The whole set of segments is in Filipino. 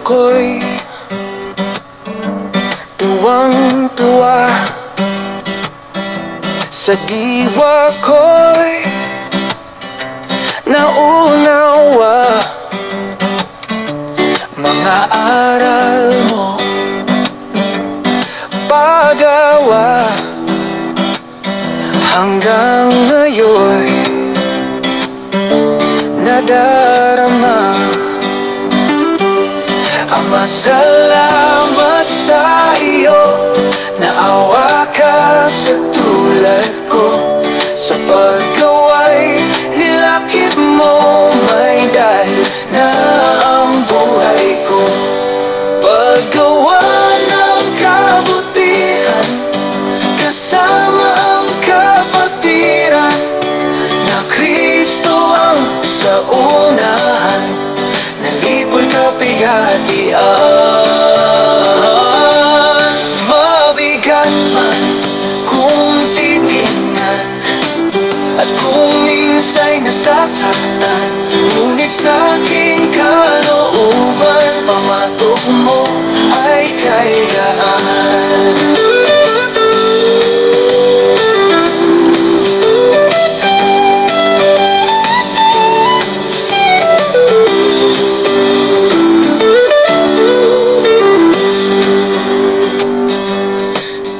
ko'y tuwang-tuwa, sa diwa ko'y naunawa. Mga aral mo, paggawa, hanggang ngayon nadarama. Ama, salamat sa iyo, naawa ka sa tulad ko. Sa paggawa'y nilakip mo, may dahil na ang buhay ko. Paggawa ng kabutihan, kasama ang kapatiran, na Kristo ang sa unahan, nalipoy kapihatian. Mabigat man kung titingnan, at kung minsa'y nasasaktan, ngunit sa'king kalooban, pamatok mo ay kailangan.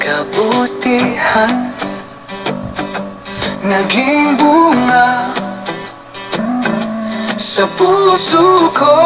Kabutihan naging bunga sa puso ko.